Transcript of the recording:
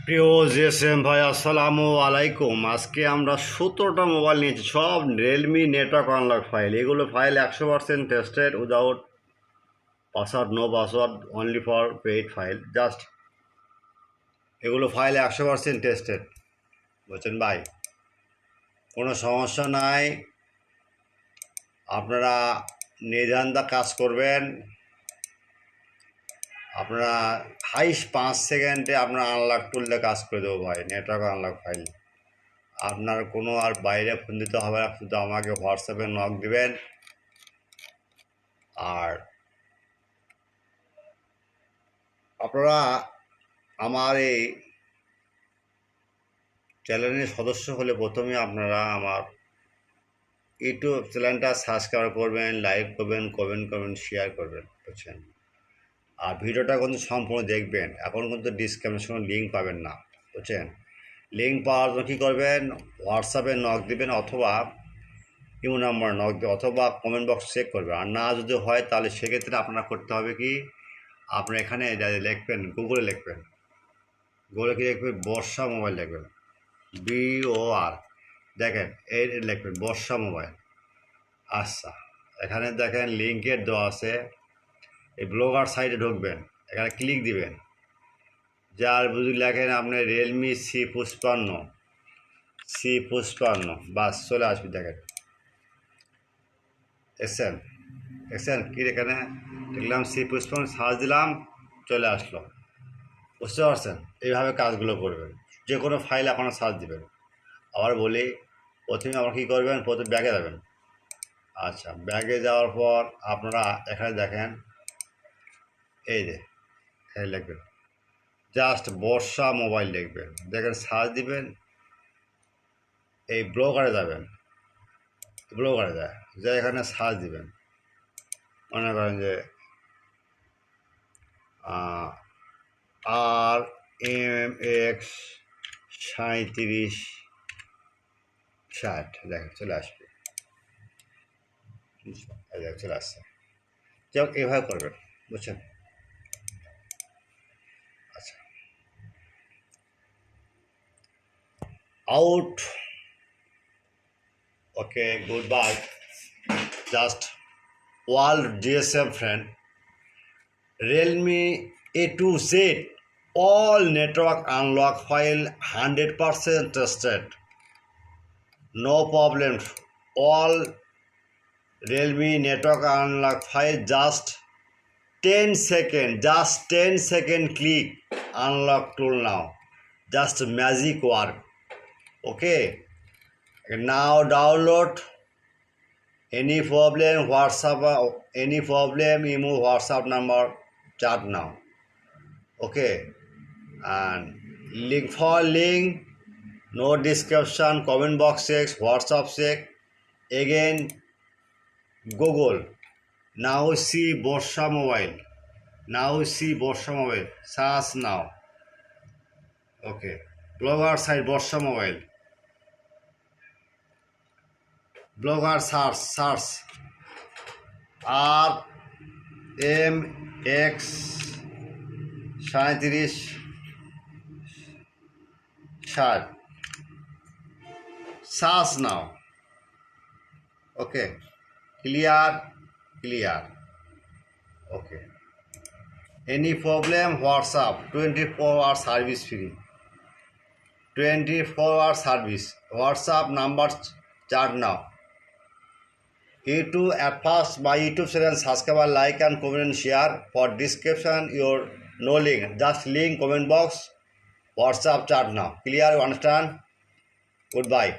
প্রিয় জিএসএম ভাই আসসালামু আলাইকুম। আজকে আমরা 17টা মোবাইল নিয়েছি, সব রিয়েলমি নেটওয়ার্ক আনলক ফাইল। এগুলো file 100% tested, without password, no password, only for paid file. Just এগুলো ফাইল 100% টেস্টেড, বুঝছেন ভাই? কোনো সমস্যা নাই। আপনারা নির্দ্বিধায় কাজ করবেন। আপনারা 5 সেকেন্ডে আপনার আনলক টুলটা কাজ করে দেবো ভাই, নেটওয়ার্ক আনলক ফাইল। আপনার কোনো আর বাইরে ফোন দিতে হবে না, শুধু আমাকে হোয়াটসঅ্যাপে নক দিবেন। আর আপনারা আমার এই চ্যানেলের সদস্য হলে প্রথমে আপনারা আমার ইউটিউব চ্যানেলটা সাবস্ক্রাইব করবেন, লাইক করবেন, কমেন্ট করবেন, শেয়ার করবেন, বুঝছেন? আর ভিডিওটা কিন্তু সম্পূর্ণ দেখবেন। এখন কিন্তু ডিসক্রিপশনে লিঙ্ক পাবেন না, বুঝছেন? লিঙ্ক পাওয়ার জন্য কী করবেন? হোয়াটসঅ্যাপে নক দিবেন, অথবা ইউ নাম্বার নক দেবে, অথবা কমেন্ট বক্স চেক করবে। আর না যদি হয় তাহলে সেক্ষেত্রে আপনারা করতে হবে কি, আপনার এখানে যা লিখবেন, গুগলে লিখবেন, গুগলে কি লিখবেন? বর্ষা মোবাইল লিখবেন, BOR, দেখেন এই লিখবেন বর্ষা মোবাইল। আচ্ছা, এখানে দেখেন লিঙ্কের দেওয়া আছে, এই ব্লগার সাইটে ঢুকবেন, এখানে ক্লিক দিবেন। যার বুঝি লেখেন আপনি রিয়েলমি C55, বাস চলে আসবে। দেখেন এসেন কি এখানে দেখলাম C55, সার্চ দিলাম, চলে আসলো। বুঝতে পারছেন? এইভাবে কাজগুলো করবেন। যে কোনো ফাইল আপনারা সার্চ দিবেন। আবার বলি, প্রথমে আপনারা কী করবেন? প্রথমে ব্যাগে যাবেন। আচ্ছা, ব্যাগে যাওয়ার পর আপনারা এখানে দেখেন, এই যে এই লিখবেন জাস্ট বর্ষা মোবাইল লিখবেন, দেখেন সার্চ দিবেন, এই ব্লগারে যাবেন, ব্লগারে যায় যে এখানে সার্চ দিবেন, মনে করেন যে RMX3760, দেখেন চলে আসবে, দেখেন চলে আসছে। যাই হোক, এভাবে করবেন, বুঝছেন? আচ্ছা, out, okay, good bye. Just world GSM friend, Realme A2Z, all network unlock file 100% tested, no problem. All Realme network unlock file, just 10 second click, unlock tool now, just magic work. Okay, now download. Any problem, WhatsApp, any problem, email WhatsApp number, chat now. Okay, and link no description, comment box check, WhatsApp check, again Google. Now see Borsha mobile. Search now. Okay, blogger site Borsha mobile. Blogger search RMX3760, search now. Okay, clear. Okay, any problem, WhatsApp, 24-hour service free, 24-hour service. WhatsApp number, chat now. YouTube, at first my YouTube channel, subscribe, like and comment and share. For description, your no link, just link comment box, WhatsApp chat now. Clear, you understand? Goodbye.